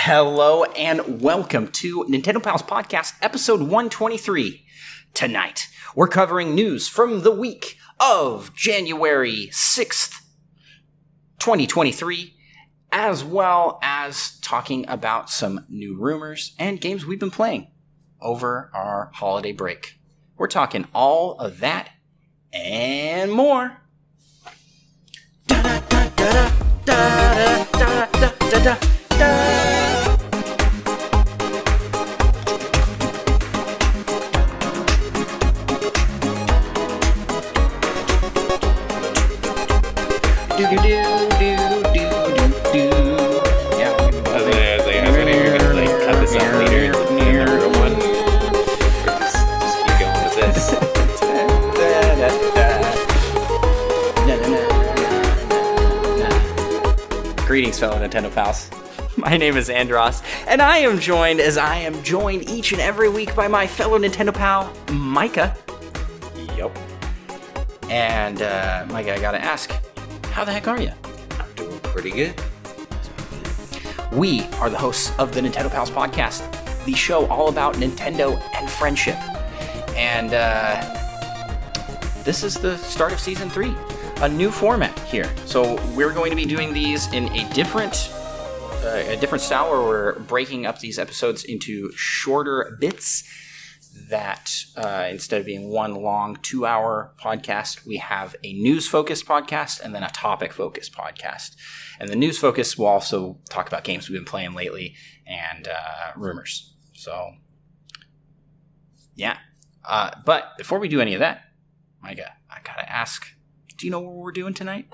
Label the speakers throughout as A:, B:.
A: Hello and welcome to Nintendo Pals Podcast, episode 123. Tonight, we're covering news from the week of January 6th, 2023, as well as talking about some new rumors and games we've been playing over our holiday break. We're talking all of that and more. Greetings, fellow Nintendo Pals. My name is Andross, and I am joined each and every week by my fellow Nintendo Pal, Micah.
B: Yup.
A: And, Micah, I gotta ask, how the heck are you?
B: I'm doing pretty good.
A: We are the hosts of the Nintendo Pals Podcast, the show all about Nintendo and friendship. And, this is the start of Season 3. A new format here. So we're going to be doing these in a different style where we're breaking up these episodes into shorter bits that instead of being one long 2-hour podcast, we have a news-focused podcast and then a topic-focused podcast. And the news-focused will also talk about games we've been playing lately and rumors. So, yeah. But before we do any of that, Micah, I gotta ask, do you know what we're doing tonight?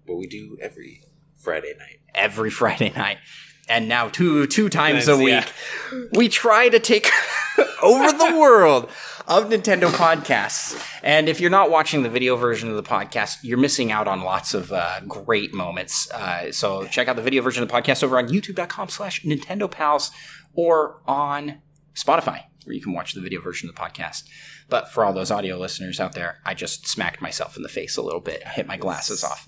B: What we do every Friday night.
A: Every Friday night. And now two times a week. Yeah. We try to take over the world of Nintendo podcasts. And if you're not watching the video version of the podcast, you're missing out on lots of great moments. So check out the video version of the podcast over on youtube.com/NintendoPals or on Spotify, where you can watch the video version of the podcast. But for all those audio listeners out there, I just smacked myself in the face a little bit. I hit my glasses off.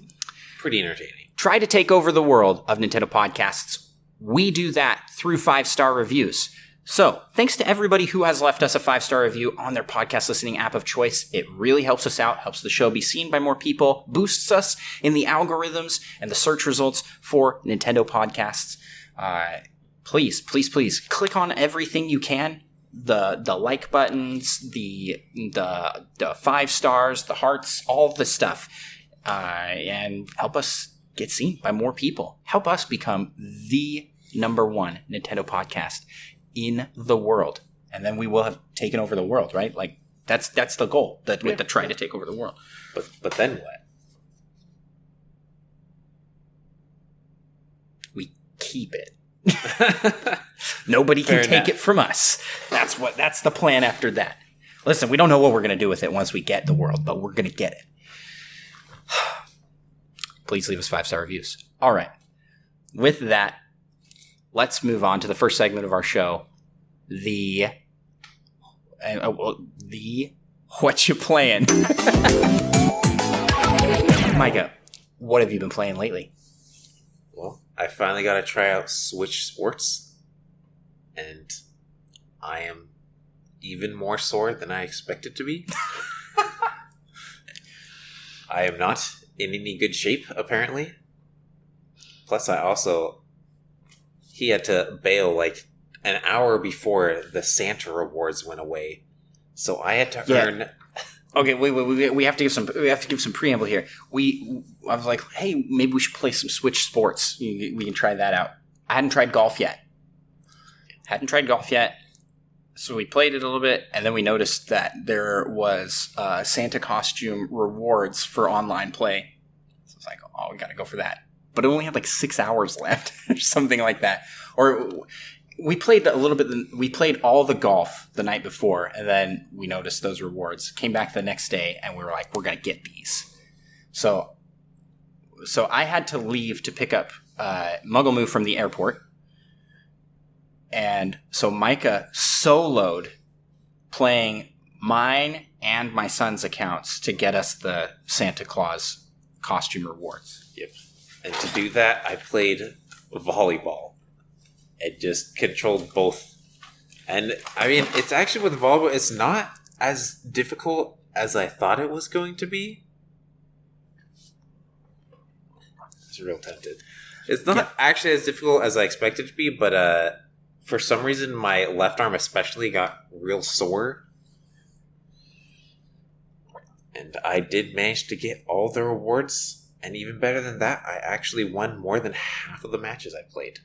B: Pretty entertaining.
A: Try to take over the world of Nintendo podcasts. We do that through 5-star reviews. So thanks to everybody who has left us a 5-star review on their podcast listening app of choice. It really helps us out, helps the show be seen by more people, boosts us in the algorithms and the search results for Nintendo podcasts. Please click on everything you can. The like buttons, the 5 stars, the hearts, all the stuff, and help us get seen by more people. Help us become the number one Nintendo podcast in the world, and then we will have taken over the world, right? Like that's the goal. With the try to take over the world.
B: But then what?
A: We keep it. Nobody can take it from us. That's the plan after that. Listen, we don't know what we're going to do with it once we get the world, but we're going to get it. Please leave us 5-star reviews. All right. With that, let's move on to the first segment of our show. The what you playing? Micah, what have you been playing lately?
B: Well, I finally got to try out Switch Sports, and I am even more sore than I expected to be. I am not in any good shape, apparently. Plus, he had to bail like an hour before the Santa rewards went away, so I had to earn.
A: Okay, wait. We have to give some preamble here. I was like, hey, maybe we should play some Switch Sports. We can try that out. I hadn't tried golf yet. So we played it a little bit, and then we noticed that there was Santa costume rewards for online play. So I was like, oh, we got to go for that. But it only had like 6 hours left, or something like that. Or we played a little bit. We played all the golf the night before, and then we noticed those rewards. Came back the next day, and we were like, we're going to get these. So I had to leave to pick up Muggle Moo from the airport. And so Micah soloed playing mine and my son's accounts to get us the Santa Claus costume rewards.
B: Yep. And to do that, I played volleyball. it just controlled both. And I mean, it's actually with volleyball, it's not as difficult as I thought it was going to be. It's real tempted. It's not actually as difficult as I expected it to be, but for some reason, my left arm especially got real sore. And I did manage to get all the rewards, and even better than that, I actually won more than half of the matches I played.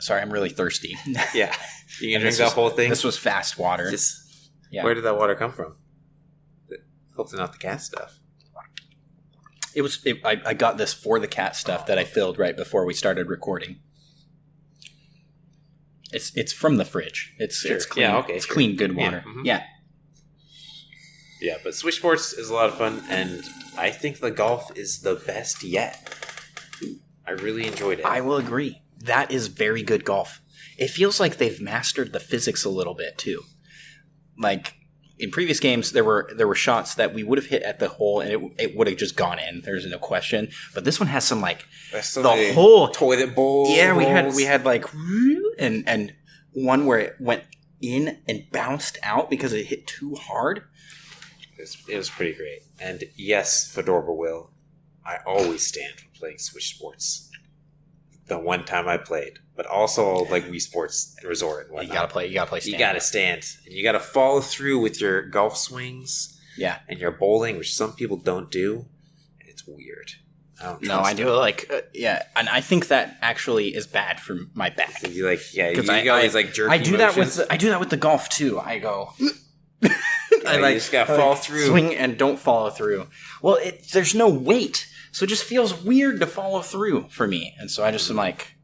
A: Sorry, I'm really thirsty.
B: Yeah. You can drink that whole thing?
A: This was fast water.
B: Where did that water come from? Hopefully not the cat stuff.
A: I got this for the cat stuff that I filled right before we started recording. It's from the fridge. It's clean. Yeah, okay, it's clean, good water.
B: Yeah. Mm-hmm.
A: Yeah.
B: Yeah, but Switch Sports is a lot of fun, and I think the golf is the best yet. I really enjoyed it.
A: I will agree. That is very good golf. It feels like they've mastered the physics a little bit too. Like in previous games, there were shots that we would have hit at the hole, and it would have just gone in. There's no question. But this one has some like the whole
B: toilet bowl.
A: Yeah, we had like and one where it went in and bounced out because it hit too hard.
B: It was pretty great. And yes, Fedorba will. I always stand for playing Switch Sports. The one time I played, but also like Wii Sports Resort and whatnot.
A: You gotta play stand.
B: You gotta stand. And you gotta follow through with your golf swings.
A: Yeah. And
B: your bowling, which some people don't do. It's weird.
A: I do and I think that actually is bad for my back.
B: So you got these like jerky
A: I do that with the golf too. I go
B: you just gotta fall through.
A: Swing and don't follow through. Well, there's no weight, so it just feels weird to follow through for me. And so I just am like...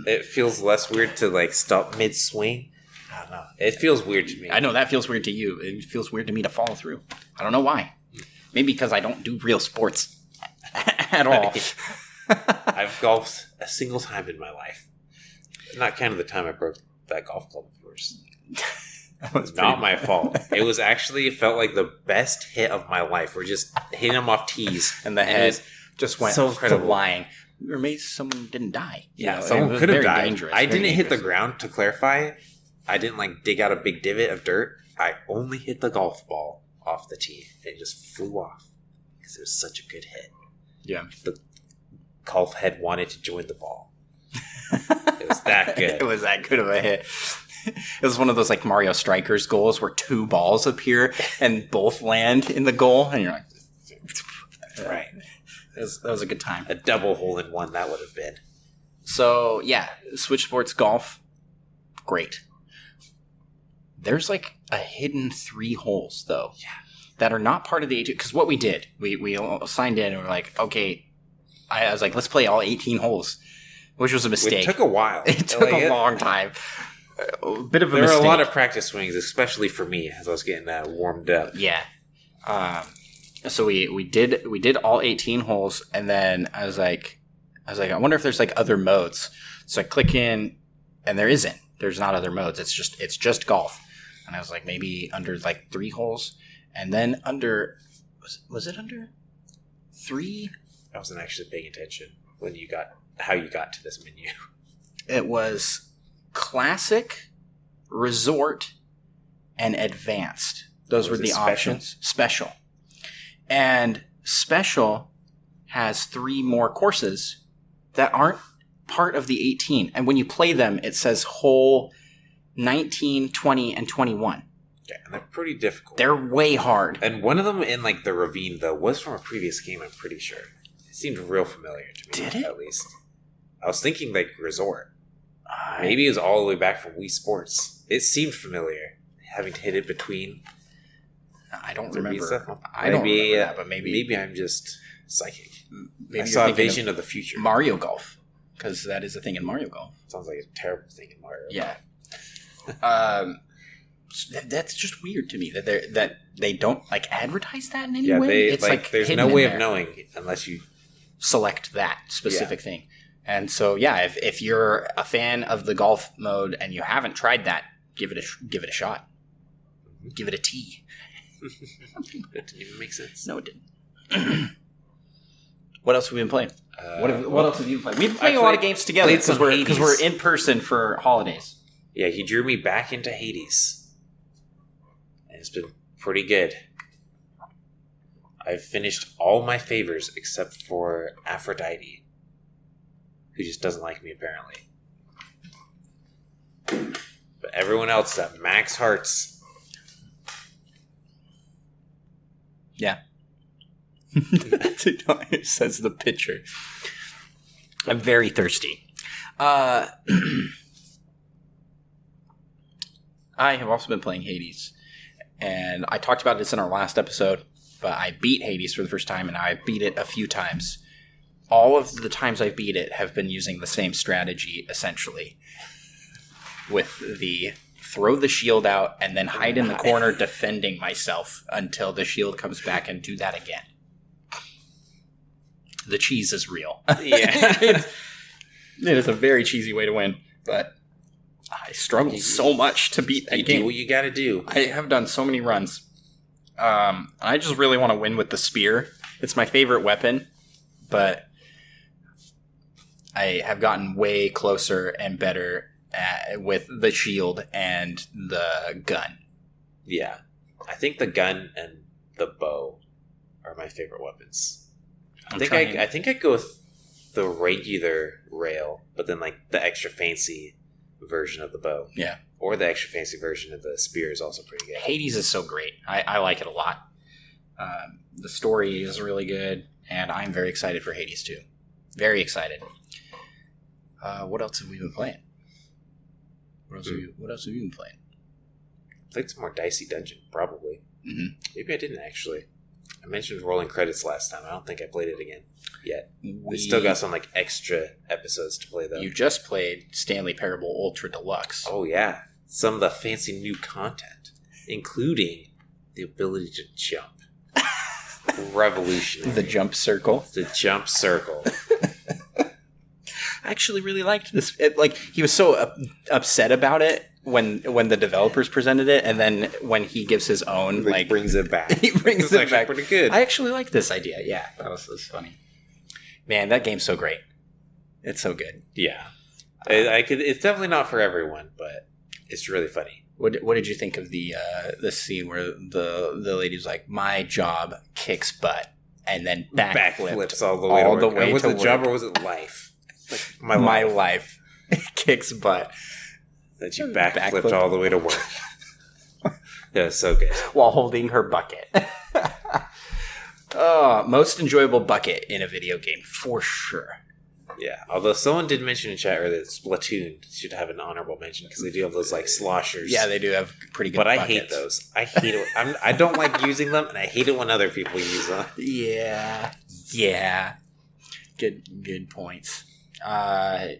B: It feels less weird to like stop mid-swing. I don't know. It feels weird to me.
A: I know that feels weird to you. It feels weird to me to follow through. I don't know why. Maybe because I don't do real sports at all.
B: I've golfed a single time in my life. Not counting the time I broke that golf club, of course. Not my fault. It felt like the best hit of my life. We're just hitting them off tees.
A: And the head just went so flying. Or maybe someone didn't die.
B: Yeah, someone could have died. Dangerous. I didn't hit the ground, to clarify. I didn't like dig out a big divot of dirt. I only hit the golf ball off the tee. It just flew off. Because it was such a good hit.
A: Yeah.
B: The golf head wanted to join the ball. It was that good.
A: It was that good of a hit. It was one of those like Mario Strikers goals where two balls appear and both land in the goal, and you're like,
B: right.
A: That was a good time.
B: A double hole in one that would have been.
A: So yeah, Switch Sports Golf, great. There's like a hidden 3 holes though, that are not part of the 18. Because what we did, we signed in and we're like, okay, I was like, let's play all 18 holes, which was a mistake.
B: It took a while.
A: It took a long time. A bit of a
B: mistake.
A: There
B: were a lot of practice swings, especially for me, as I was getting warmed up.
A: Yeah. So we did all 18 holes, and then I was like, I wonder if there's like other modes. So I click in, and there isn't. There's not other modes. It's just golf. And I was like, maybe under like 3 holes, and then under was it under 3?
B: I wasn't actually paying attention how you got to this menu.
A: It was Classic, Resort, and Advanced. Those were the options. Special. And Special has 3 more courses that aren't part of the 18. And when you play them, it says hole 19, 20, and 21.
B: Yeah, and they're pretty difficult.
A: They're way hard.
B: And one of them in like the ravine, though, was from a previous game, I'm pretty sure. It seemed real familiar to me.
A: Did it?
B: At least. I was thinking like Resort. Maybe it was all the way back from Wii Sports. It seemed familiar, having to hit it between.
A: I don't remember.
B: I don't remember that, but maybe I'm just psychic. Maybe I saw a vision of the future.
A: Mario Golf, because that is a thing in Mario Golf.
B: Sounds like a terrible thing in Mario.
A: Yeah. That's just weird to me that they don't like advertise that in any way.
B: It's like there's no way of knowing unless you
A: select that specific thing. And so, yeah, if you're a fan of the golf mode and you haven't tried that, give it a shot. Mm-hmm. Give it a T.
B: That didn't even make sense.
A: No, it didn't. What else have we been playing? What else have you played? We've been playing a lot of games together because we're in person for holidays.
B: Yeah, he drew me back into Hades. And it's been pretty good. I've finished all my favors except for Aphrodite, who just doesn't like me apparently. But everyone else is at max hearts.
A: Yeah. Says the pitcher. I'm very thirsty. I have also been playing Hades. And I talked about this in our last episode, but I beat Hades for the first time, and I beat it a few times. All of the times I beat it have been using the same strategy, essentially. With the throw the shield out and then hide in the corner defending myself until the shield comes back and do that again. The cheese is real. Yeah. It is a very cheesy way to win, but I struggled so much to beat that game.
B: Do what you gotta do.
A: I have done so many runs. I just really want to win with the spear. It's my favorite weapon, but I have gotten way closer and better with the shield and the gun.
B: Yeah. I think the gun and the bow are my favorite weapons. I think I go with the regular rail, but then like the extra fancy version of the bow.
A: Yeah.
B: Or the extra fancy version of the spear is also pretty good.
A: Hades is so great. I like it a lot. The story is really good, and I'm very excited for Hades too. Very excited. What else have we been playing? What else have you been playing?
B: Played some more Dicey Dungeon, probably. Mm-hmm. Maybe I didn't actually. I mentioned rolling credits last time. I don't think I played it again yet. We still got some like extra episodes to play though.
A: You just played Stanley Parable Ultra Deluxe.
B: Oh yeah. Some of the fancy new content, including the ability to jump. Revolutionary.
A: The jump circle.
B: The jump circle.
A: I actually really liked this. He was so upset about it when the developers presented it, and then when he gives his own,
B: brings it back.
A: He brings it back.
B: Pretty good.
A: I actually like this idea. Yeah, that was funny. Man, that game's so great. It's so good.
B: Yeah, it's definitely not for everyone, but it's really funny.
A: What did you think of the scene where the lady's like, "My job kicks butt," and then backflips
B: all the way to work? Was it job or was it life? Like
A: my life kicks butt.
B: That she backflipped all the way to work. Yeah, so good.
A: While holding her bucket. Most enjoyable bucket in a video game, for sure.
B: Yeah, although someone did mention in chat earlier that Splatoon should have an honorable mention because they do have those like sloshers.
A: Yeah, they do have pretty good
B: buckets.
A: I
B: hate those. I hate it. I don't like using them, and I hate it when other people use them.
A: Yeah. Good points. I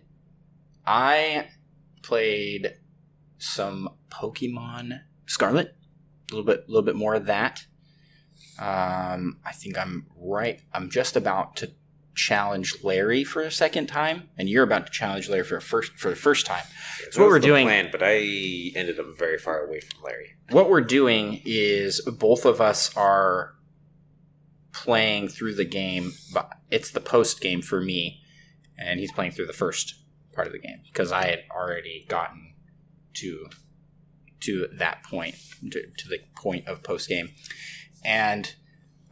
A: played some Pokemon Scarlet, a little bit more of that. I think I'm just about to challenge Larry for a second time, and you're about to challenge Larry for the first time.
B: Yeah, so what we're doing, plan, but I ended up very far away from Larry.
A: What we're doing is both of us are playing through the game, but it's the post game for me, and he's playing through the first part of the game because I had already gotten to that point, to the point of post game, and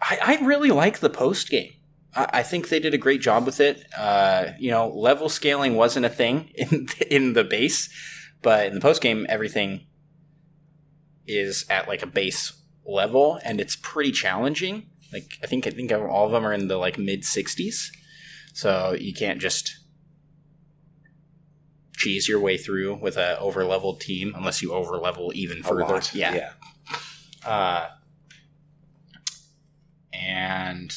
A: I really like the post game. I think they did a great job with it. Level scaling wasn't a thing in the base, but in the post game, everything is at like a base level, and it's pretty challenging. Like I think all of them are in the like mid 60s, so you can't just cheese your way through with a over leveled team unless you over level even further. Yeah. And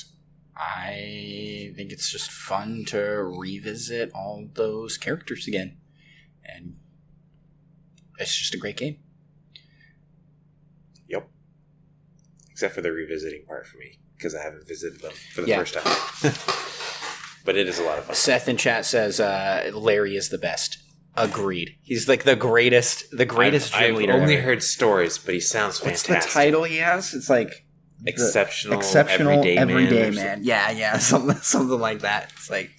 A: I think it's just fun to revisit all those characters again. And it's just a great game.
B: Yep. Except for the revisiting part for me, because I haven't visited them for the first time. But it is a lot of fun. Seth
A: in chat says Larry is the best. Agreed. He's like the greatest gym leader.
B: I've only heard stories, but he sounds fantastic.
A: What's the title he has? It's like
B: exceptional
A: everyday man. Yeah, something like that. It's like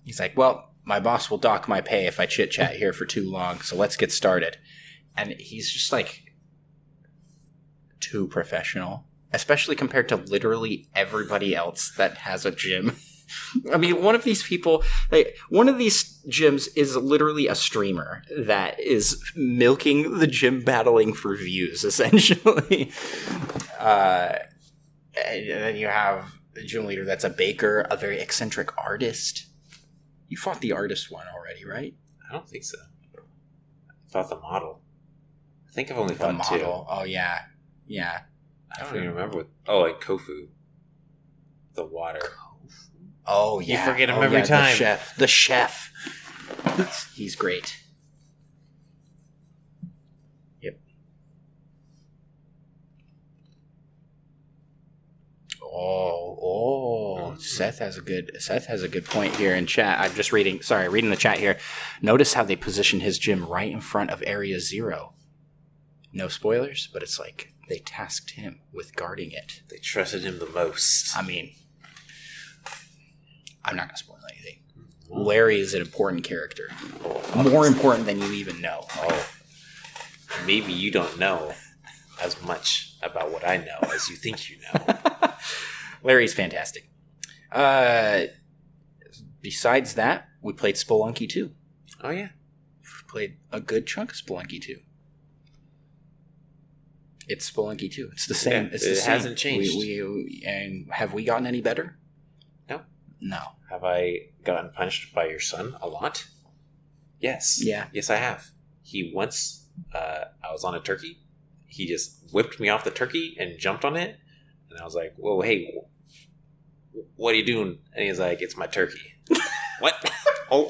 A: he's like, well, my boss will dock my pay if I chit chat here for too long, so let's get started. And he's just like too professional, especially compared to literally everybody else that has a gym. I mean, one of these gyms is literally a streamer that is milking the gym battling for views, essentially. And then you have the gym leader that's a baker, a very eccentric artist. You fought the artist one already, right?
B: I don't think so. I fought the model. I think I've only fought the model.
A: Oh, yeah.
B: I don't even remember and Kofu. The water.
A: Oh, yeah.
B: You forget him every time.
A: The chef. He's great. Yep. Oh. Seth has a good point here in chat. I'm just reading the chat here. Notice how they position his gym right in front of Area 0. No spoilers, but it's like they tasked him with guarding it.
B: They trusted him the most.
A: I mean, I'm not going to spoil anything. Larry is an important character. More important than you even know.
B: Maybe you don't know as much about what I know as you think you know.
A: Larry's fantastic. Besides that, we played Spelunky 2.
B: Oh, yeah.
A: We played a good chunk of Spelunky 2. It's Spelunky 2. It's the same.
B: Yeah, it hasn't changed.
A: And have we gotten any better? No.
B: Have I gotten punched by your son a lot? Yes.
A: Yeah.
B: Yes, I have. He once, I was on a turkey. He just whipped me off the turkey and jumped on it. And I was like, whoa, hey, what are you doing? And he's like, it's my turkey. What? Oh,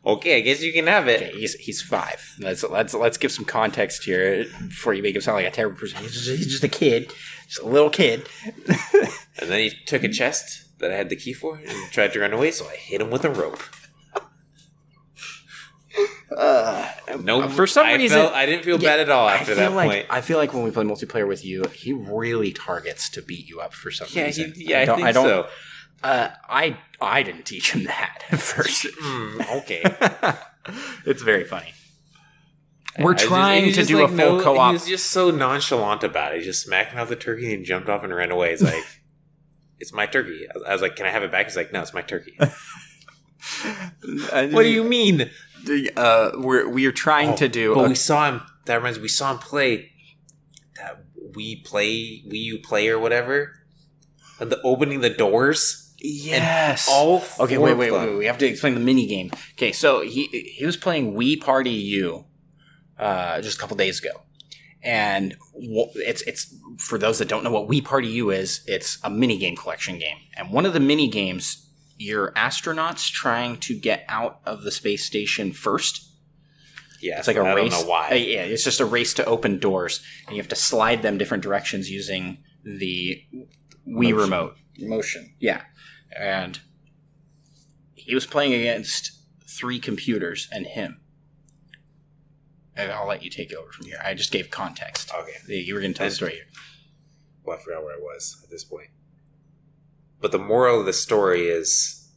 B: okay, I guess you can have it.
A: Okay, he's 5. Let's give some context here before you make him sound like a terrible person. He's just a kid. Just a little kid.
B: And then he took a chest that I had the key for and tried to run away, so I hit him with a rope. No,
A: for some reason
B: I didn't feel bad at all after that point.
A: I feel like when we play multiplayer with you, he really targets to beat you up for some reason.
B: I think so.
A: I didn't teach him that at first.
B: Okay.
A: It's very funny. We're trying to do a full co-op.
B: He was just so nonchalant about it. He just smacked me off the turkey and jumped off and ran away. He's like, it's my turkey. I was like, can I have it back? He's like, no, it's my turkey. What do you mean?
A: We are trying to do.
B: But we saw him. That reminds me. We saw him play that Wii U Play or whatever. The opening the doors.
A: Yes.
B: Okay.
A: Wait. We have to explain the mini game. Okay, so he was playing Wii Party U just a couple days ago. And it's for those that don't know what Wii Party U is, it's a mini game collection game. And one of the mini games, you're astronauts trying to get out of the space station first.
B: Yeah,
A: it's like a race.
B: I don't know why.
A: Yeah, it's just a race to open doors, and you have to slide them different directions using the Wii remote. Motion. Yeah. And he was playing against 3 computers and him. And I'll let you take over from here. I just gave context.
B: Okay.
A: You were going to tell the story here.
B: Well, I forgot where I was at this point. But the moral of the story is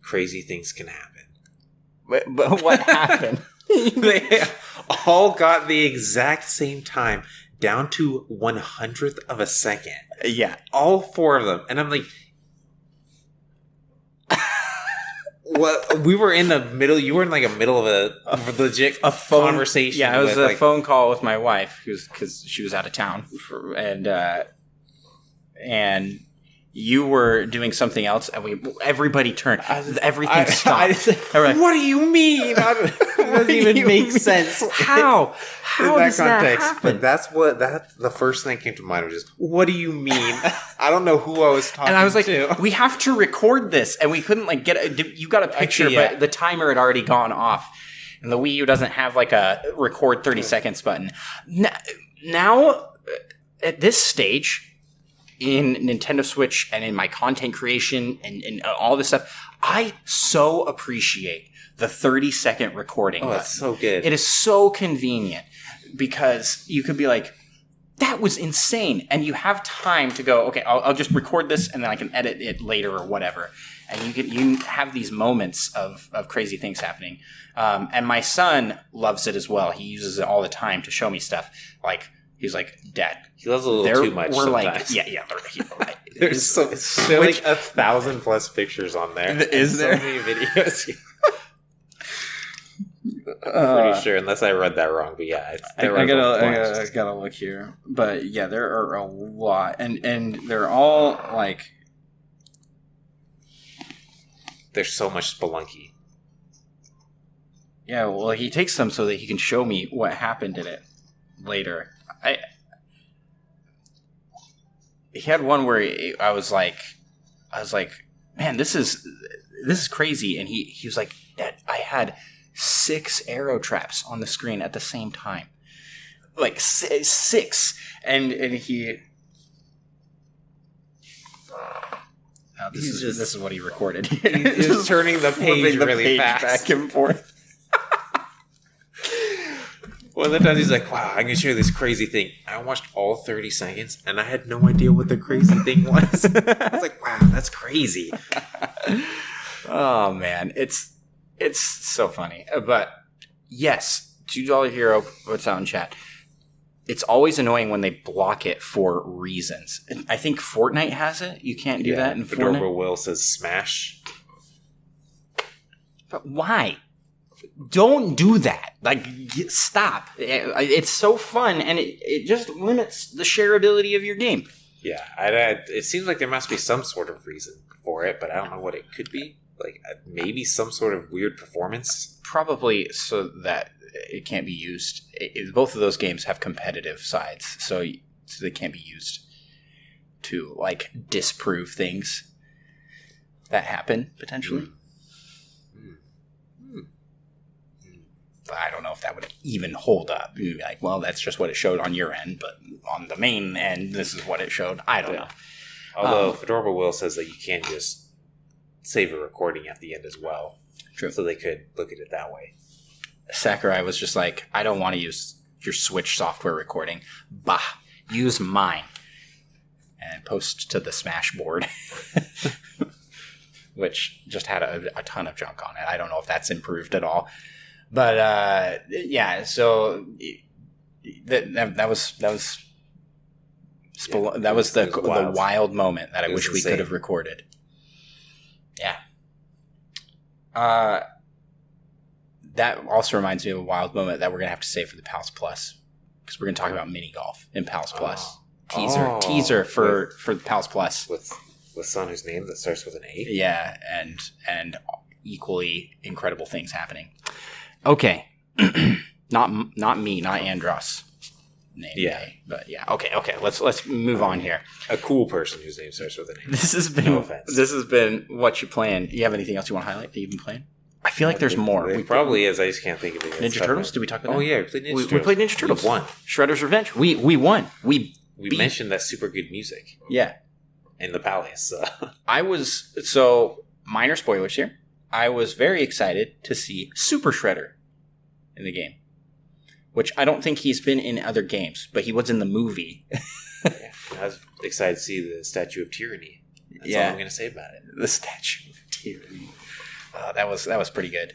B: crazy things can happen.
A: But what happened?
B: They all got the exact same time, down to 100th of a second.
A: Yeah.
B: All 4 of them. And I'm like... Well, we were in the middle. You were in like a middle of a legit phone conversation.
A: Yeah, it was a phone call with my wife, because she was out of town, and you were doing something else, and everybody turned. Everything stopped.
B: What do you mean? It doesn't even make sense.
A: How does that happen?
B: But that's the first thing that came to mind was just, what do you mean? I don't know who I was talking to.
A: And I was like, we have to record this, and we couldn't you got a picture, but the timer had already gone off. And the Wii U doesn't have like a record 30 seconds button. Now, at this stage, in Nintendo Switch and in my content creation and all this stuff, I so appreciate the 30-second recording button.
B: That's so good.
A: It is so convenient because you could be like, That was insane. And you have time to go, okay, I'll just record this and then I can edit it later or whatever. And you have these moments of crazy things happening. And my son loves it as well. He uses it all the time to show me stuff. Like, he's like, Dad.
B: He loves a little too much sometimes. There's like 1,000+ pictures on there.
A: Is there?
B: So many videos. Pretty sure, unless I read that wrong. But yeah,
A: I gotta look here. But yeah, there are a lot. And they're all like...
B: There's so much Spelunky.
A: Yeah, well, he takes them so that he can show me what happened in it later. He had one where I was like, man, this is crazy. And he was like, Dad, I had 6 arrow traps on the screen at the same time, like 6. And he. Oh, this is what he recorded.
B: He's turning the page really fast,
A: back and forth.
B: One of the times he's like, wow, I'm going to show you this crazy thing. I watched all 30 seconds, and I had no idea what the crazy thing was. I was like, wow, that's crazy.
A: Oh, man. It's so funny. But, yes, $2 Hero, what's out in chat. It's always annoying when they block it for reasons. I think Fortnite has it. You can't do that in Fortnite.
B: Fedora Will says smash.
A: But why? Don't do that. Like, stop. It's so fun, and it just limits the shareability of your game.
B: Yeah, it seems like there must be some sort of reason for it, but I don't know what it could be. Like, maybe some sort of weird performance?
A: Probably so that it can't be used. Both of those games have competitive sides, so they can't be used to, like, disprove things that happen, potentially. I don't know if that would even hold up. You'd be like, well, that's just what it showed on your end, but on the main end, this is what it showed. I don't know.
B: Although Fedora Will says that you can just save a recording at the end as well.
A: True.
B: So they could look at it that way.
A: Sakurai was just like, I don't want to use your Switch software recording. Bah, use mine. And post to the Smash board. Which just had a ton of junk on it. I don't know if that's improved at all. But yeah, so that was the wild moment that I wish we could have recorded. Yeah. That also reminds me of a wild moment that we're gonna have to save for the Pals Plus, because we're gonna talk about mini golf in Pals Plus. Teaser for the Pals Plus
B: with someone whose name that starts with an A.
A: Yeah, and equally incredible things happening. Okay, not me, not Andross. Name,
B: yeah,
A: but yeah. Okay. Let's move on here.
B: A cool person whose name starts with an A.
A: This has been what you playing. Do you have anything else you want to highlight that you've been playing? I feel like there's more.
B: There probably is. I just can't think of it.
A: Ninja Turtles? Did we talk about that?
B: Oh yeah, we played Ninja Turtles.
A: We played Ninja Turtles.
B: We won.
A: Shredder's Revenge. We won. We
B: mentioned that super good music.
A: Yeah.
B: In the palace.
A: Minor spoilers here. I was very excited to see Super Shredder in the game, which I don't think he's been in other games, but he was in the movie.
B: Yeah, I was excited to see the Statue of Tyranny. That's all I'm going to say about it.
A: The Statue of Tyranny. That was pretty good.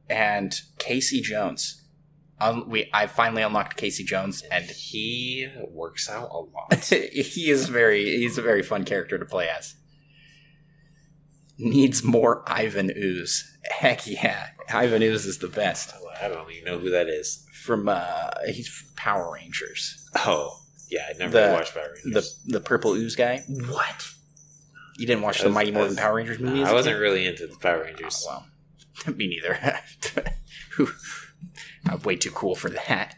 A: And Casey Jones. I finally unlocked Casey Jones, and
B: he works out a lot.
A: He's a very fun character to play as. Needs more Ivan Ooze. Heck yeah. Ivan Ooze is the best.
B: I don't even know who that is.
A: He's from Power Rangers.
B: Oh, yeah, I never watched Power Rangers.
A: The purple ooze guy? What? You didn't watch the Mighty Morphin Power Rangers movies?
B: I wasn't really into the Power Rangers.
A: Oh, well, me neither. I'm way too cool for that.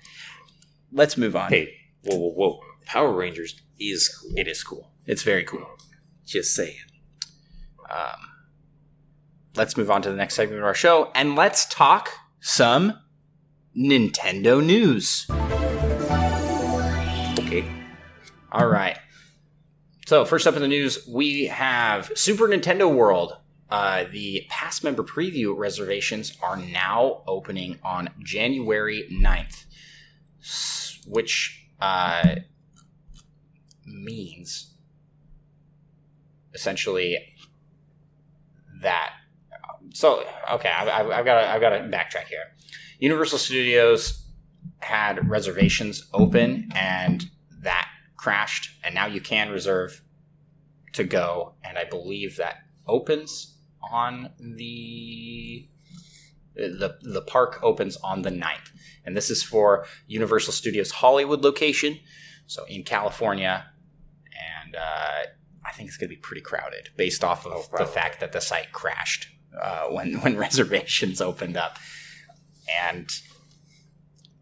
A: Let's move on.
B: Hey, whoa. Power Rangers is cool.
A: It is cool. It's very cool.
B: Just saying.
A: Let's move on to the next segment of our show, and let's talk some Nintendo news.
B: Okay.
A: All right. So, first up in the news, we have Super Nintendo World. The past member preview reservations are now opening on January 9th. which means essentially that. So okay, I've got to backtrack here. Universal Studios had reservations open, and that crashed, and now you can reserve to go, and I believe that opens on the park opens on the 9th, and this is for Universal Studios Hollywood location, so in California, and I think it's going to be pretty crowded based off of the fact that the site crashed when reservations opened up, and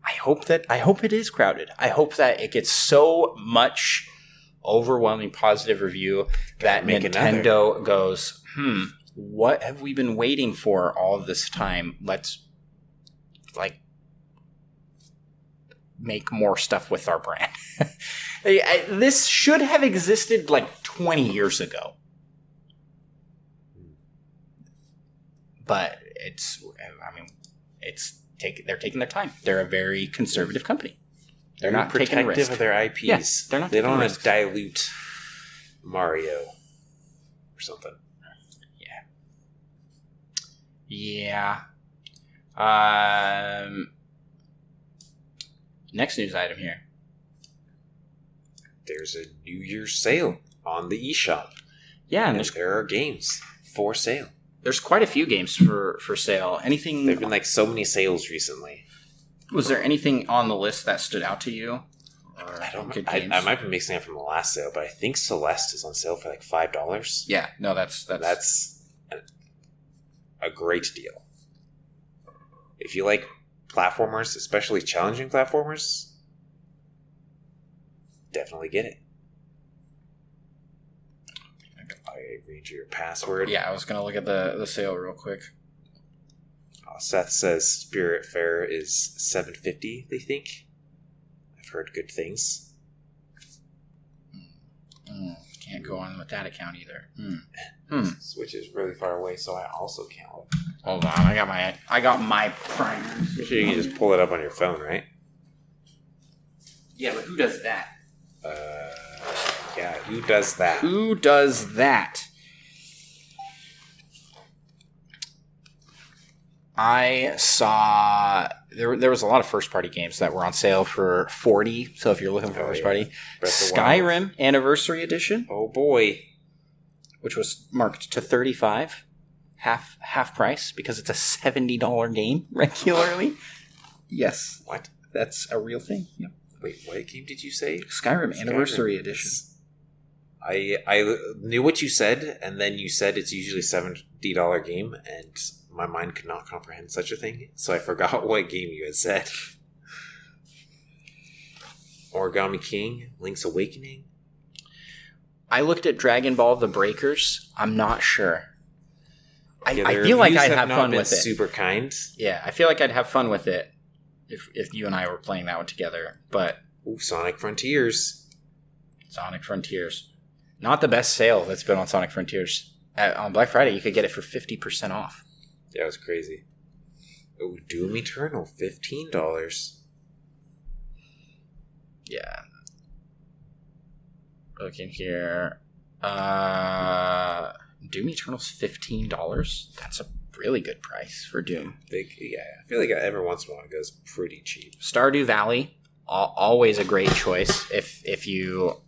A: I hope it is crowded. I hope that it gets so much overwhelming positive review that Nintendo goes, what have we been waiting for all this time? Let's make more stuff with our brand. This should have existed 20 years ago. But they're taking their time. They're a very conservative company. They're not taking a risk.
B: Protective of their IPs.
A: Yeah, they're not.
B: They don't want to dilute Mario or something.
A: Yeah. Next news item here.
B: There's a New Year's sale on the eShop.
A: Yeah, and
B: there are games for sale.
A: There's quite a few games for sale. Anything?
B: There've been so many sales recently.
A: Was there anything on the list that stood out to you?
B: I don't know. I might be mixing it from the last sale, but I think Celeste is on sale for $5.
A: Yeah, no, that's
B: a great deal. If you like platformers, especially challenging platformers, definitely get it. I read your password.
A: Yeah, I was going to look at the sale real quick.
B: Seth says Spirit Fair is $7.50, they think. I've heard good things.
A: Can't go on with that account either.
B: Switch is really far away, so I also can't look.
A: Hold on, I got my primers.
B: I'm sure you can just pull it up on your phone, right?
A: Yeah, but who does that?
B: Yeah, who does that?
A: Who does that? I saw there was a lot of first-party games that were on sale for $40. So if you're looking for first-party, Skyrim Anniversary Edition.
B: Oh boy,
A: which was marked to $35, half price because it's a $70 game regularly. Yes,
B: what?
A: That's a real thing. Yep.
B: Wait, what game did you say?
A: Skyrim Anniversary Edition.
B: I knew what you said, and then you said it's usually $70 game, and my mind could not comprehend such a thing, so I forgot what game you had said. Origami King, Link's Awakening.
A: I looked at Dragon Ball The Breakers. I'm not sure. I feel like I'd have fun with it.
B: Super kind.
A: Yeah, I feel like I'd have fun with it if you and I were playing that one together. But
B: Sonic Frontiers.
A: Not the best sale that's been on Sonic Frontiers. On Black Friday, you could get it for 50% off.
B: Yeah, it was crazy. Doom Eternal, $15.
A: Yeah. Looking here. Doom Eternal's $15. That's a really good price for Doom.
B: Yeah, I feel like every once in a while it goes pretty cheap.
A: Stardew Valley, always a great choice. If you...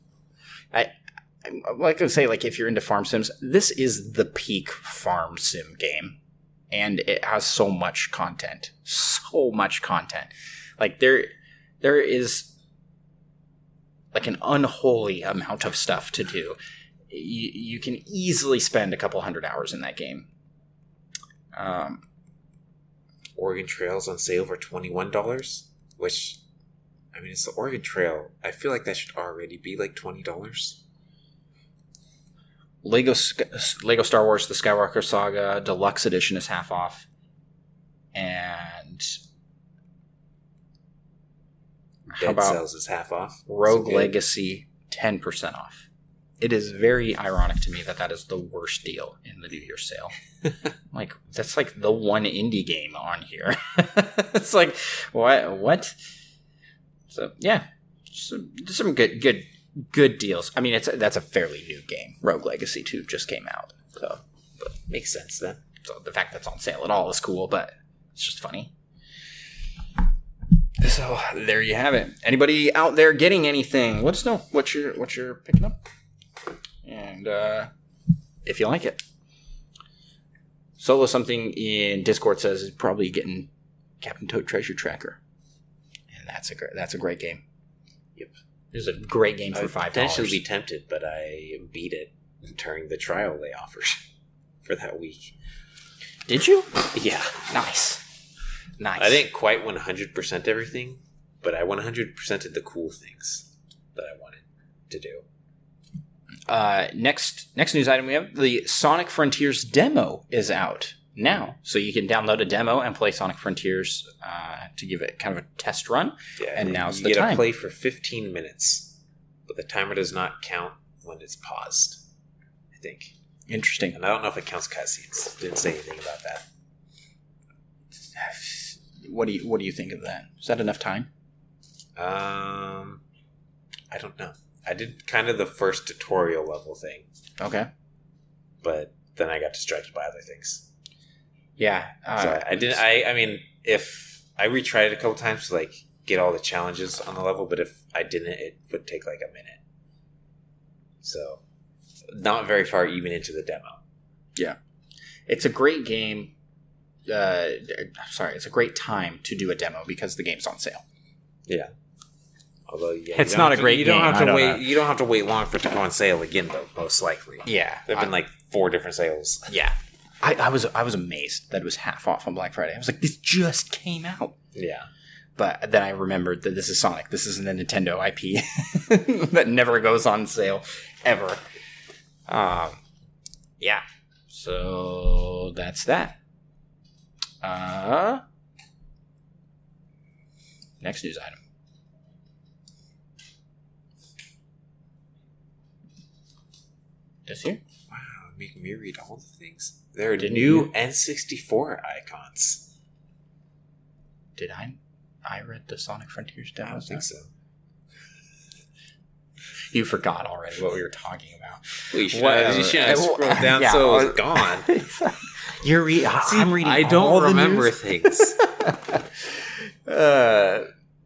A: like I say, if you're into farm sims, this is the peak farm sim game. And it has so much content. There is an unholy amount of stuff to do. You can easily spend a couple hundred hours in that game.
B: Oregon Trail's on sale for $21, which, it's the Oregon Trail. I feel like that should already be $20.
A: Lego Star Wars The Skywalker Saga Deluxe Edition is half off. And
B: Dead Cells is half off.
A: Rogue Legacy 10% off. It is very ironic to me that is the worst deal in the New Year's sale. That's the one indie game on here. It's what? So yeah, some good deals. I mean, that's a fairly new game. Rogue Legacy 2 just came out, so
B: But makes sense then.
A: so the fact that it's on sale at all is cool, but it's just funny. So there you have it. Anybody out there getting anything? Let us know what you're picking up, and if you like it. Solo something in Discord says is probably getting Captain Toad Treasure Tracker, and that's a great game.
B: Yep,
A: it's a great game for $5.
B: I'd potentially be tempted, but I beat it during the trial they offered for that week.
A: Did you?
B: Yeah,
A: Nice.
B: I didn't quite 100% everything, but I 100%ed the cool things that I wanted to do.
A: Next news item we have, the Sonic Frontiers demo is out now. So you can download a demo and play Sonic Frontiers to give it kind of a test run.
B: Yeah,
A: and now's
B: you
A: the
B: get
A: time.
B: to play for 15 minutes, but the timer does not count when it's paused, I think.
A: Interesting.
B: And I don't know if it counts cutscenes. Didn't say anything about that.
A: What do you think of that? Is that enough time?
B: I don't know. I did kind of the first tutorial level thing,
A: Okay.
B: but then I got distracted by other things.
A: Yeah.
B: So I didn't. I mean, if I retried it a couple times to like get all the challenges on the level, but if I didn't, it would take like a minute. So not very far even into the demo.
A: Yeah. It's a great game. It's a great time to do a demo because the game's on sale.
B: Yeah. Although, yeah,
A: it's not a great
B: you don't
A: game.
B: have to wait. You don't have to wait long for it to go on sale again, though. Most likely.
A: Yeah.
B: There've been like 4 different sales.
A: Yeah. I was amazed that it was half off on Black Friday. I was like, this just came out.
B: Yeah.
A: But then I remembered that this is Sonic. This isn't a Nintendo IP that never goes on sale ever. Yeah. So that's that. Next news item. This here?
B: Wow, making me read all the things. There are
A: Didn't
B: new
A: you?
B: N64 icons.
A: Did I read the Sonic Frontiers
B: I
A: demo?
B: don't think so.
A: You forgot already what we were talking about.
B: Well, you should
A: Whatever.
B: have scrolled down
A: Yeah,
B: so it was gone.
A: You're I'm reading.
B: I don't
A: all the
B: remember
A: news.
B: things.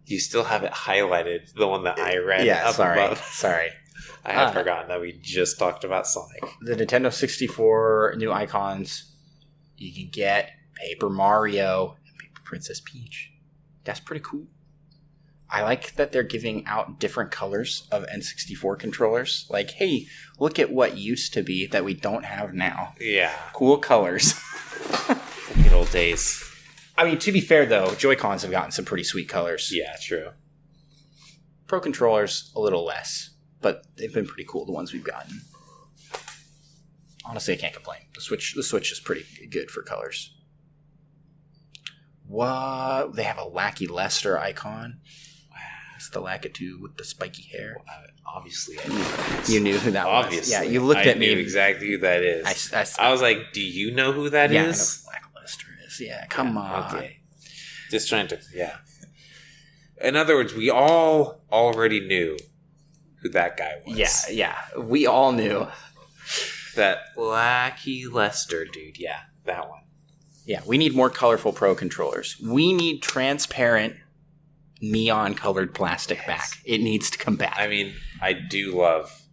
B: You still have it highlighted, the one that I read
A: Yeah,
B: up
A: sorry.
B: above.
A: Sorry.
B: I had forgotten that we just talked about Sonic.
A: The Nintendo 64 new icons. You can get Paper Mario and Paper Princess Peach. That's pretty cool. I like that they're giving out different colors of N64 controllers. Like, hey, look at what used to be that we don't have now.
B: Yeah.
A: Cool colors.
B: Good old days.
A: I mean, to be fair, though, Joy-Cons have gotten some pretty sweet colors.
B: Yeah, true.
A: Pro controllers, a little less. But they've been pretty cool, the ones we've gotten. Honestly, I can't complain. The Switch is pretty good for colors. What? They have a Lackey Lester icon. Wow. It's the Lakitu with the spiky hair.
B: Well, obviously, I knew that.
A: You knew who that was.
B: Obviously.
A: Yeah, you looked at me.
B: I knew exactly who that is. I was like, do you know who that
A: yeah,
B: is?
A: I know who Lackey Lester is. Yeah, come on.
B: Okay. Just trying to, yeah. In other words, we all already knew who that guy was.
A: Yeah. We all knew.
B: That Lackey Lester dude. Yeah, that one.
A: Yeah, we need more colorful Pro controllers. We need transparent, neon-colored plastic back. It needs to come back.
B: I mean, I do love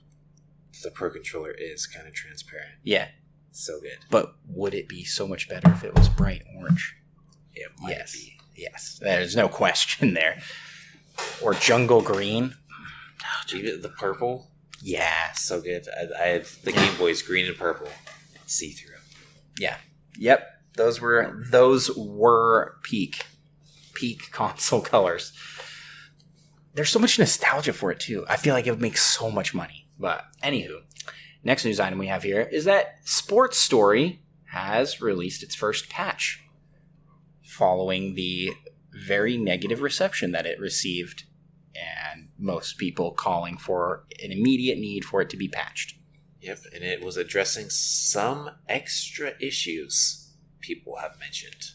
B: the Pro Controller is kind of transparent.
A: Yeah.
B: So good.
A: But would it be so much better if it was bright orange?
B: It might be.
A: Yes. There's no question there. Or jungle green.
B: Even the purple.
A: Yeah.
B: So good. I had the Game Boy's green and purple. See-through.
A: Yeah. Yep. Those were peak console colors. There's so much nostalgia for it too. I feel like it would make so much money. But anywho, next news item we have here is that Sports Story has released its first patch following the very negative reception that it received and most people calling for an immediate need for it to be patched.
B: Yep, and it was addressing some extra issues people have mentioned.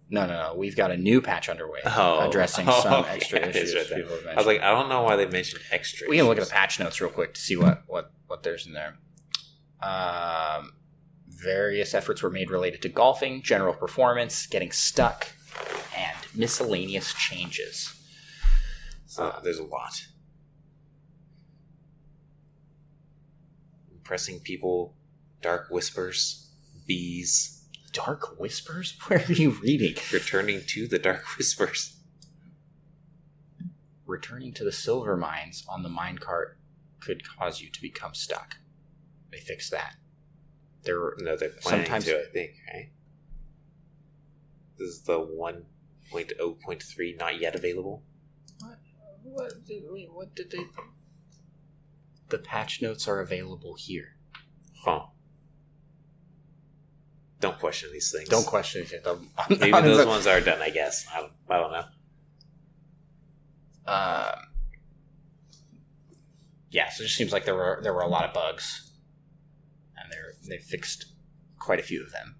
A: No. We've got a new patch underway addressing some extra issues. People have
B: I was like, I don't know why they mentioned extra
A: We can look at the patch notes real quick to see what there's in there. Various efforts were made related to golfing, general performance, getting stuck, and miscellaneous changes.
B: So there's a lot. Impressing people, dark whispers, bees.
A: Dark whispers? Where are you reading?
B: Returning to the dark whispers.
A: Returning to the silver mines on the minecart could cause you to become stuck. They fixed that.
B: They're planning to, I think, right? This is the 1.0.3 not yet available.
A: What did they... The patch notes are available here.
B: Huh. Don't question these things.
A: Don't question it.
B: Maybe those ones are done, I guess. I don't know.
A: Yeah, so it just seems like there were a lot of bugs. And they fixed quite a few of them.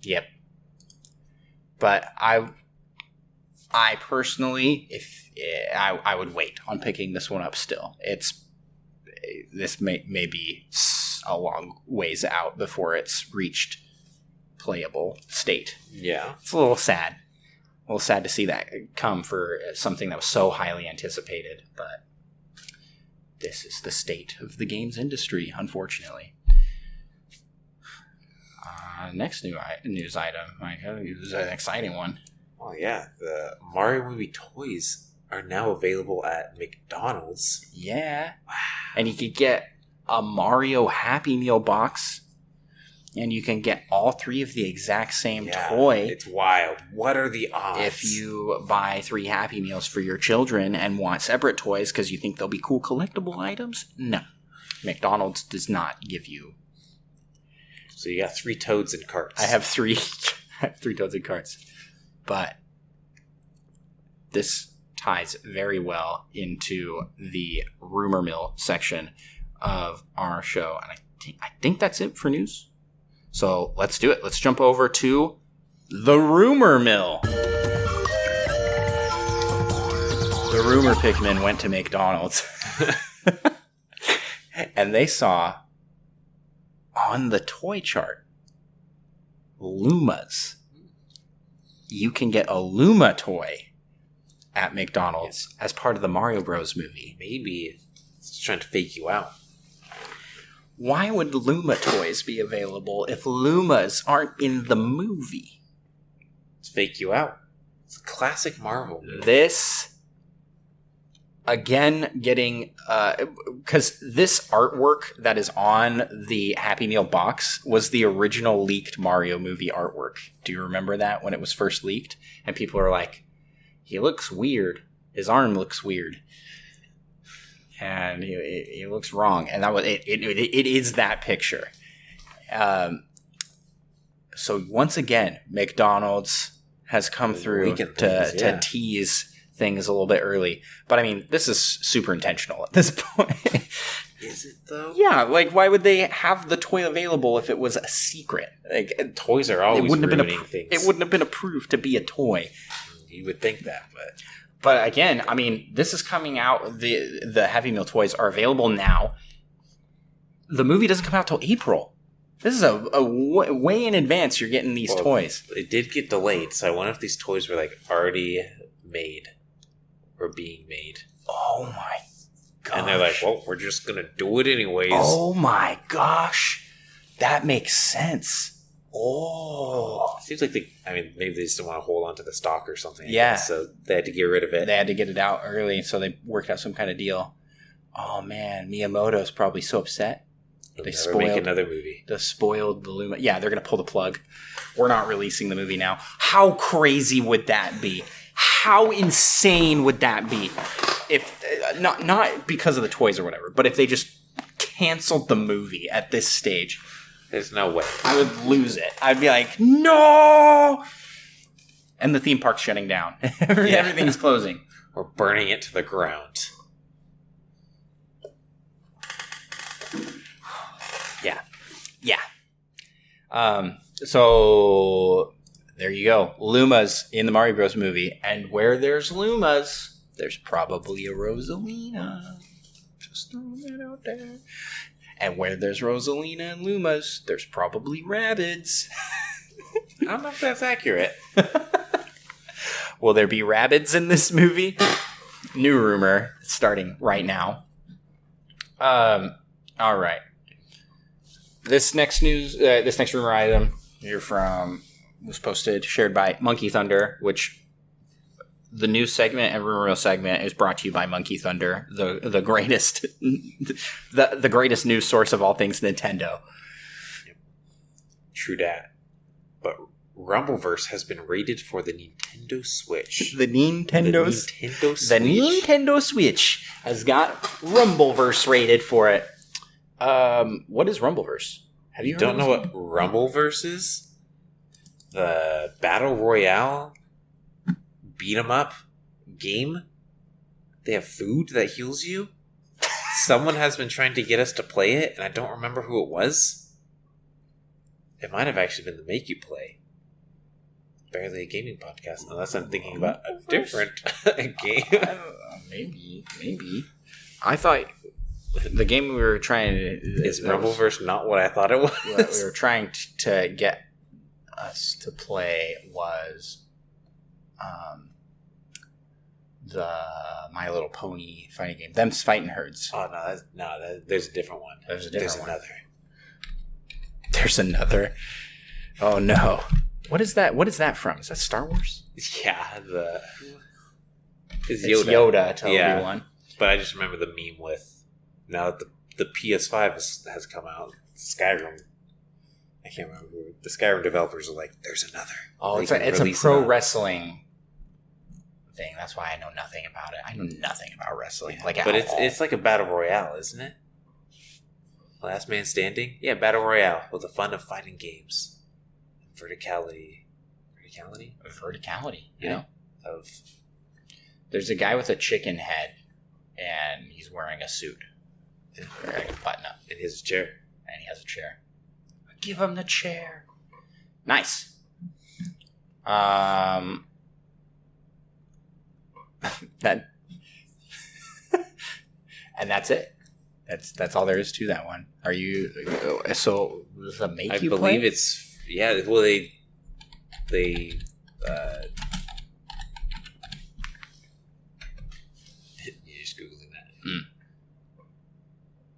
A: Yep. But I personally, if I would wait on picking this one up still. This may be a long ways out before it's reached playable state.
B: Yeah.
A: It's a little sad. A little sad to see that come for something that was so highly anticipated, but this is the state of the games industry, unfortunately. Next news item, Micah, is an exciting one.
B: Oh yeah, the Mario movie toys are now available at McDonald's.
A: Yeah. Wow. And you could get a Mario Happy Meal box, and you can get all three of the exact same toy.
B: It's wild. What are the odds?
A: If you buy 3 Happy Meals for your children and want separate toys because you think they'll be cool collectible items, no. McDonald's does not give you.
B: So you got 3 toads in carts.
A: I have 3 toads in carts. But this ties very well into the rumor mill section of our show. And I think that's it for news. So let's do it. Let's jump over to the rumor mill. The rumor Pikmin went to McDonald's. And they saw on the toy chart Lumas. You can get a Luma toy at McDonald's as part of the Mario Bros. Movie.
B: Maybe it's trying to fake you out.
A: Why would Luma toys be available if Lumas aren't in the movie?
B: It's fake you out. It's a classic Marvel movie.
A: This, again, getting... Because this artwork that is on the Happy Meal box was the original leaked Mario movie artwork. Do you remember that when it was first leaked? And people are like, he looks weird. His arm looks weird. And he looks wrong. And that was it is that picture. So once again, McDonald's has come through to tease things a little bit early. But I mean, this is super intentional at this point.
B: Is it though?
A: Yeah, like why would they have the toy available if it was a secret? Like
B: toys are always ruining things.
A: It wouldn't have been approved to be a toy.
B: You would think that,
A: But again, I mean, this is coming out. The Happy Meal toys are available now. The movie doesn't come out till April. This is a way in advance. You're getting these toys.
B: It did get delayed, so I wonder if these toys were like already made or being made.
A: Oh my gosh!
B: And they're like, "Well, we're just gonna do it anyways."
A: Oh my gosh, that makes sense. Oh,
B: seems like maybe they just didn't want to hold on to the stock or something.
A: Yeah,
B: so they had to get rid of it.
A: They had to get it out early, so they worked out some kind of deal. Oh man, Miyamoto's probably so upset.
B: They make another movie.
A: They spoiled the Luma. Yeah, they're gonna pull the plug. We're not releasing the movie now. How crazy would that be? How insane would that be? If not because of the toys or whatever, but if they just canceled the movie at this stage.
B: There's no way.
A: I would lose it. I'd be like, no! And the theme park's shutting down. Everything's closing.
B: Or burning it to the ground.
A: Yeah. So there you go. Luma's in the Mario Bros. Movie. And where there's Luma's, there's probably a Rosalina. Just throwing that out there. And where there's Rosalina and Luma's, there's probably Rabbids.
B: I don't know if that's accurate.
A: Will there be Rabbids in this movie? New rumor starting right now. All right. This next rumor item was shared by Monkey Thunder, which the news segment and rumor mill segment is brought to you by Monkey Thunder, the greatest, the greatest news source of all things Nintendo.
B: True dat. But Rumbleverse has been rated for the Nintendo Switch.
A: The Nintendo Switch has got Rumbleverse rated for it. What is Rumbleverse? Have you heard
B: don't know what Rumbleverse is? The Battle Royale beat 'em up game? They have food that heals you? Someone has been trying to get us to play it, and I don't remember who it was. It might have actually been the Make You Play. Barely a gaming podcast, unless I'm thinking about a different game.
A: Maybe. I thought the game we were trying to...
B: Is Rumbleverse not what I thought it was?
A: What we were trying to get us to play was the My Little Pony fighting game. Them's Fighting Herds.
B: Oh, there's a different one.
A: There's another. Oh, no. What is that? What is that from? Is that Star Wars?
B: Yeah, it's
A: Yoda. It's Yoda to Obi-Wan.
B: But I just remember the meme with, now that the PS5 has come out, Skyrim. I can't remember who. The Skyrim developers are like, there's another.
A: Oh, it's a pro wrestling thing. That's why I know nothing about it. I know nothing about wrestling.
B: Yeah, but it's like a battle royale, isn't it? Last man standing? Yeah, battle royale with the fun of fighting games. Verticality.
A: Yeah. There's a guy with a chicken head, and he's wearing a suit. Wearing a button up.
B: And he has a chair.
A: Give him the chair. Nice. That. And that's it. That's all there is to that one. Are you... So, does that make you play?
B: I believe it's... Yeah, well, they you're just Googling that.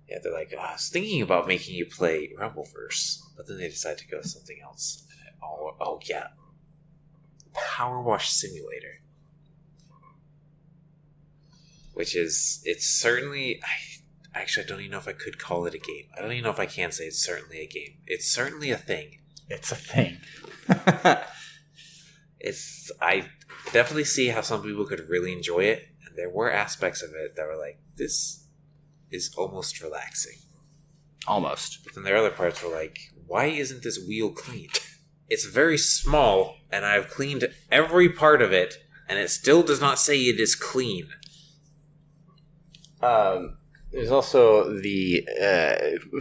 B: Yeah, they're like, I was thinking about making you play Rumbleverse, but then they decide to go with something else. Oh yeah. Power Wash Simulator. Which is, it's certainly... Actually, I don't even know if I could call it a game. I don't even know if I can say it's certainly a game. It's certainly a thing.
A: It's a thing.
B: I definitely see how some people could really enjoy it, and there were aspects of it that were like, this is almost relaxing.
A: Almost.
B: But then there are other parts where like, why isn't this wheel clean? It's very small, and I've cleaned every part of it, and it still does not say it is clean.
A: There's also the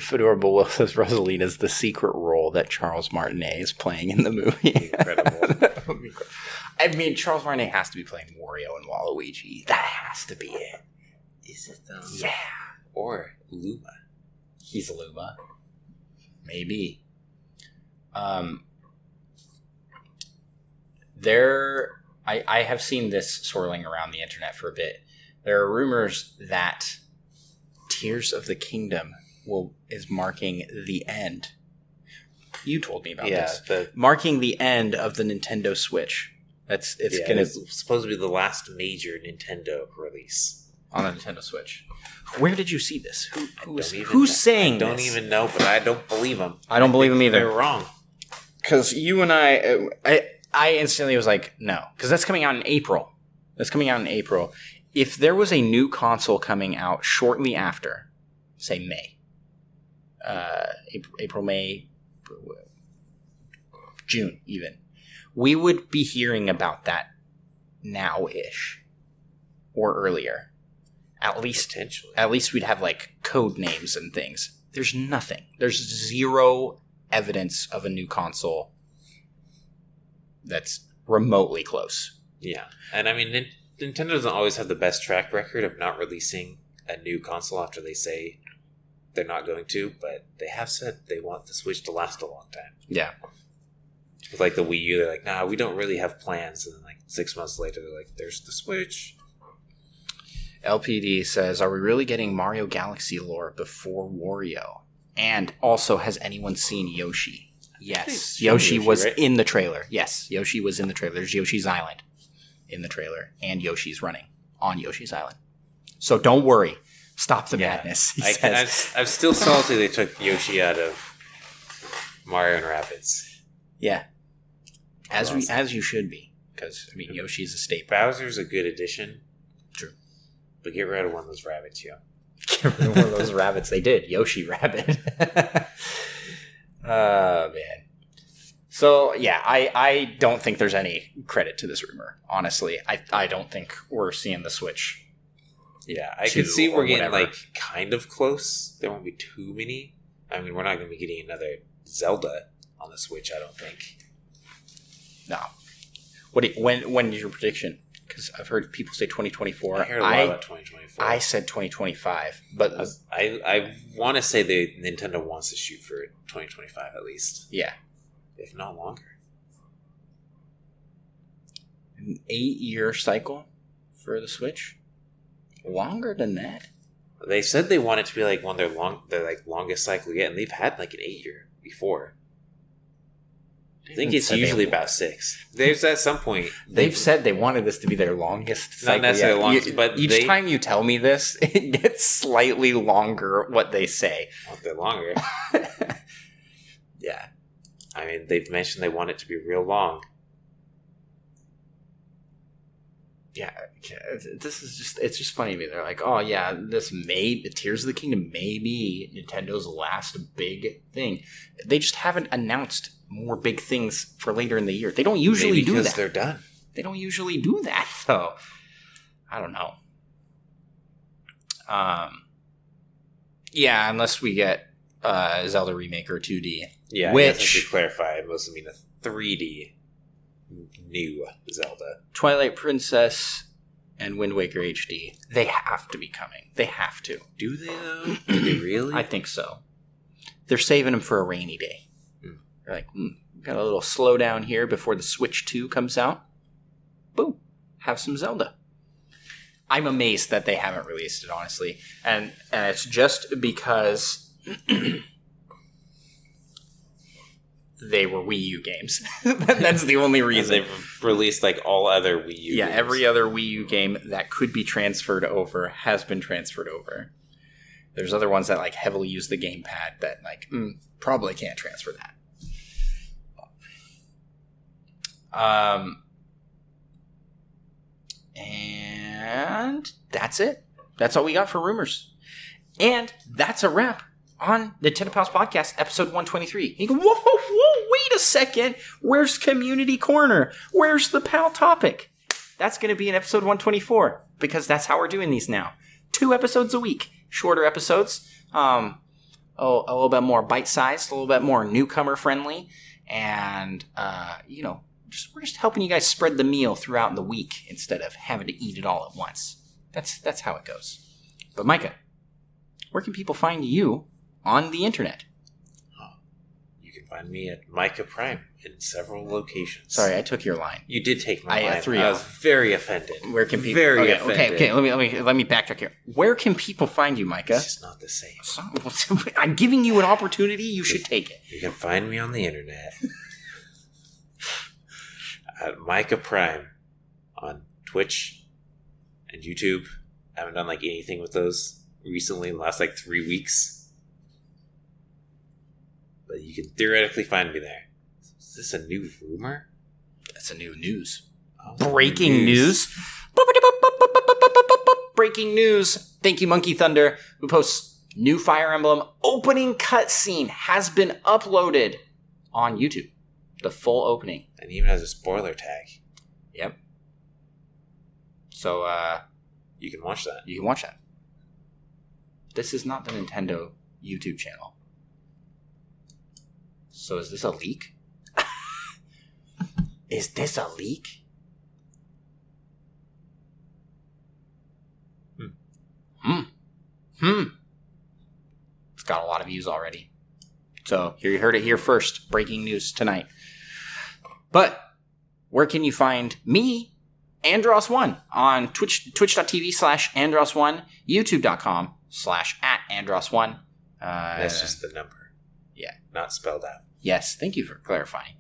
A: Fedora Bowl says Rosalina's the secret role that Charles Martinet is playing in the movie.
B: Incredible.
A: I mean, Charles Martinet has to be playing Wario and Waluigi. That has to be it.
B: Is it though?
A: Yeah.
B: Or Luma.
A: He's Luma. Maybe. I have seen this swirling around the internet for a bit. There are rumors that Tears of the Kingdom is marking the end. You told me about this. Marking the end of the Nintendo Switch. It's
B: supposed to be the last major Nintendo release
A: on the Nintendo Switch. Where did you see this? Who's saying this?
B: I don't even know, but I don't believe them.
A: I don't believe them either.
B: They're wrong.
A: Because you and I instantly was like, no. Because that's coming out in April. If there was a new console coming out shortly after, say May, April, May, June even, we would be hearing about that now-ish or earlier. At least we'd have like code names and things. There's nothing. There's zero evidence of a new console that's remotely close.
B: Yeah. And I mean, Nintendo doesn't always have the best track record of not releasing a new console after they say they're not going to, but they have said they want the Switch to last a long time.
A: Yeah.
B: With like the Wii U, they're like, nah, we don't really have plans. And then like 6 months later, they're like, there's the Switch.
A: LPD says, are we really getting Mario Galaxy lore before Wario? And also, has anyone seen Yoshi? Yes. Yoshi was right? In the trailer. Yes, Yoshi was in the trailer. There's Yoshi's Island in the trailer. And Yoshi's running on Yoshi's Island. So don't worry. Stop the madness, he says.
B: I'm still salty they took Yoshi out of Mario and Rabbids.
A: Yeah. As you should be. Because, I mean, Yoshi's a staple.
B: Bowser's a good addition.
A: True.
B: But get rid of one of those rabbits, yo.
A: Get rid of one of those rabbits. They did. Yoshi Rabbit. Oh, man. So, yeah, I don't think there's any credit to this rumor, honestly. I don't think we're seeing the Switch.
B: Yeah, I could see we're getting, like, kind of close. There won't be too many. I mean, we're not going to be getting another Zelda on the Switch, I don't think.
A: No. When is your prediction? Because I've heard people say 2024.
B: I heard a lot about 2024.
A: I said 2025. But
B: I want to say Nintendo wants to shoot for 2025 at least.
A: Yeah.
B: If not longer.
A: An 8-year cycle for the Switch? Longer than that?
B: They said they want it to be like one of their like longest cycle yet, and they've had like an 8-year before. I think it's usually about 6. There's at some point
A: they've said they wanted this to be their longest cycle.
B: Not necessarily longest, but
A: each time you tell me this, it gets slightly longer what they say.
B: A bit longer.
A: Yeah.
B: I mean, they've mentioned they want it to be real long.
A: Yeah, it's just funny to me. They're like, oh yeah, the Tears of the Kingdom may be Nintendo's last big thing. They just haven't announced more big things for later in the year. They don't usually do that.
B: Because they're done.
A: They don't usually do that, though. I don't know. Yeah, unless we get Zelda Remake or 2D.
B: Yeah,
A: which,
B: I should clarify, I mostly mean a 3D new Zelda.
A: Twilight Princess and Wind Waker HD. They have to be coming. They have to.
B: Do they, though? Do they really?
A: I think so. They're saving them for a rainy day. They're like, got a little slowdown here before the Switch 2 comes out. Boom. Have some Zelda. I'm amazed that they haven't released it, honestly. And it's just because they were Wii U games. That's the only reason.
B: They've released like all other Wii U games.
A: Every other Wii U game that could be transferred over has been transferred over. There's other ones that like heavily use the gamepad that like probably can't transfer that. And that's it. That's all we got for rumors. And that's a wrap on the Nintendo Pals Podcast, episode 123. You go, whoa, wait a second. Where's Community Corner? Where's the Pal Topic? That's going to be in episode 124, because that's how we're doing these now. 2 episodes a week. Shorter episodes. A little bit more bite-sized, a little bit more newcomer-friendly. And, we're just helping you guys spread the meal throughout the week instead of having to eat it all at once. That's how it goes. But Micah, where can people find you on the internet?
B: You can find me at Micah Prime in several locations.
A: Sorry, I took your line.
B: You did take my line.
A: I
B: was very offended.
A: Where can people?
B: Very offended.
A: Okay. Let me backtrack here. Where can people find you, Micah?
B: It's just not the same.
A: I'm giving you an opportunity. You should take it.
B: You can find me on the internet at Micah Prime on Twitch and YouTube. I haven't done like anything with those recently in the last like 3 weeks. But you can theoretically find me there. Is this a new rumor?
A: That's a new news.
B: Oh,
A: Breaking news. Breaking news. Thank you, Monkey Thunder, who posts new Fire Emblem opening cutscene has been uploaded on YouTube. The full opening.
B: And even has a spoiler tag.
A: Yep. So,
B: you can watch that.
A: You can watch that. This is not the Nintendo YouTube channel. So is this a leak? Is this a leak? It's got a lot of views already. So here you heard it here first. Breaking news tonight. But where can you find me, Andross1, on twitch.tv/Andross1, youtube.com/@Andross1.
B: That's just the number.
A: Yeah.
B: Not spelled out.
A: Yes, thank you for clarifying.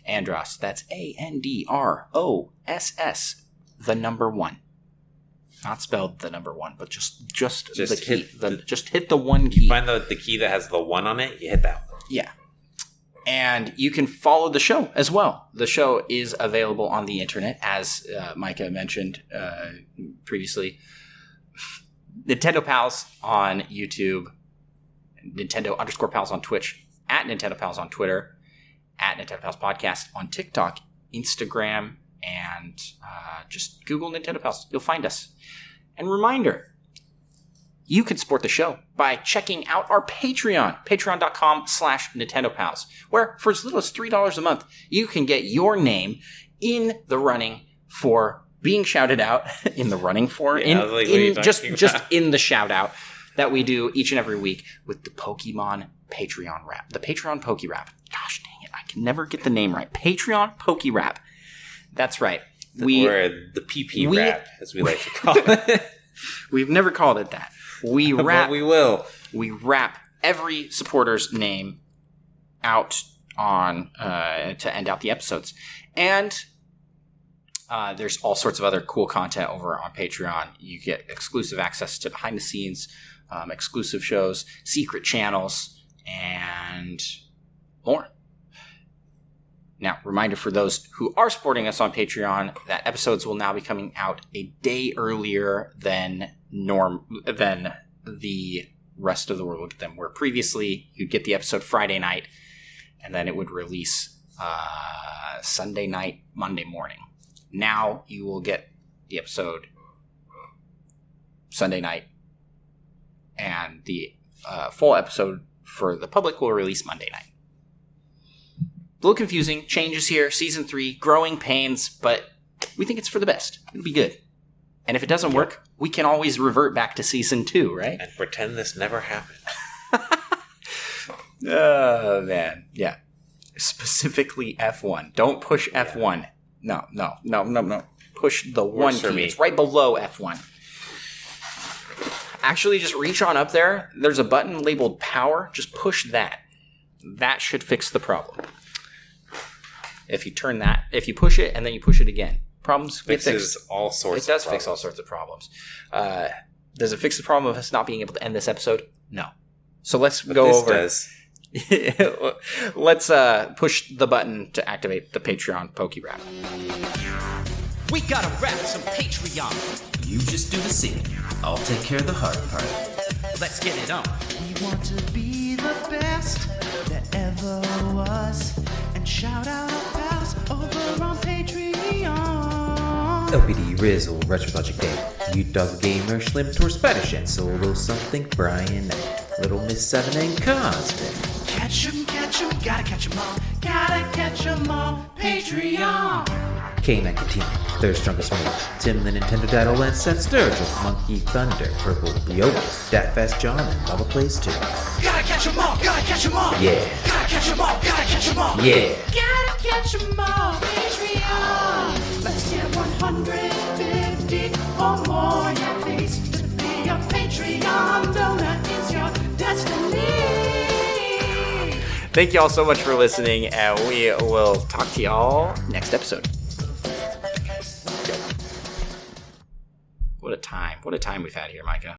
A: Andross, that's ANDROSS, the number 1. Not spelled the number 1, but just the key. Just hit the one key.
B: You find the key that has the 1 on it, you hit that one.
A: Yeah. And you can follow the show as well. The show is available on the internet, as Micah mentioned previously. Nintendo Pals on YouTube, Nintendo_Pals on Twitch, @NintendoPals on Twitter, @Nintendo Pals Podcast on TikTok, Instagram, and just Google Nintendo Pals. You'll find us. And reminder, you can support the show by checking out our Patreon, patreon.com/NintendoPals, where for as little as $3 a month, you can get your name in the running for being shouted out in the running for, just in the shout out that we do each and every week with the Pokemon Patreon rap, the Patreon Poke Rap. Gosh dang it, I can never get the name right. Patreon Poke Rap. That's right.
B: Or the PP rap, as we like to call it.
A: We've never called it that. We rap.
B: But we will.
A: We rap every supporter's name out on to end out the episodes, and there's all sorts of other cool content over on Patreon. You get exclusive access to behind the scenes, exclusive shows, secret channels, and more. Now, reminder for those who are supporting us on Patreon that episodes will now be coming out a day earlier than the rest of the world would get them. Where previously you'd get the episode Friday night, and then it would release Sunday night, Monday morning. Now you will get the episode Sunday night, and the full episode for the public will release Monday night. A little confusing. Changes here. Season 3. Growing pains. But we think it's for the best. It'll be good. And if it doesn't work, we can always revert back to Season 2, right?
B: And pretend this never happened.
A: Oh, man. Yeah. Specifically F1. Don't push F1. No. Push the
B: Works
A: 1 key. It's right below F1. Actually, just reach on up there. There's a button labeled power. Just push that. That should fix the problem. If you turn that, if you push it and then you push it again, problems get fixed.
B: All sorts.
A: It does fix all sorts of problems. Does it fix the problem of us not being able to end this episode? No. So let's go over.
B: Does.
A: Let's push the button to activate the Patreon Poke Rap.
C: We gotta rap some Patreon.
D: You just do the singing. I'll take care of the hard part.
C: Let's get it on.
E: We want to be the best that ever was. And shout out our pals over on Patreon.
D: LPD, Rizzle, Retro Logic Dave, You Dog Gamer, Schlim, Tor, Spanish, and Solo Something, Brian, Little Miss 7, and Cosmic.
E: Catch 'em, gotta catch 'em all. Gotta catch 'em all. Patreon.
D: K-Man Katina, Third Strongest One, Tim the Nintendo Daddle, and Seth Sturgill, Monkey Thunder, Purple Yoda, Dat Fast John, and Lava Plays 2.
E: Gotta catch 'em all. Gotta catch 'em all.
D: Yeah.
E: Gotta catch 'em all. Gotta catch 'em all.
D: Yeah.
E: Gotta catch 'em all. Patreon. Let's get 150 or more. Your face to be a Patreon donor is your destiny.
A: Thank you all so much for listening, and we will talk to y'all next episode. What a time we've had here, Micah.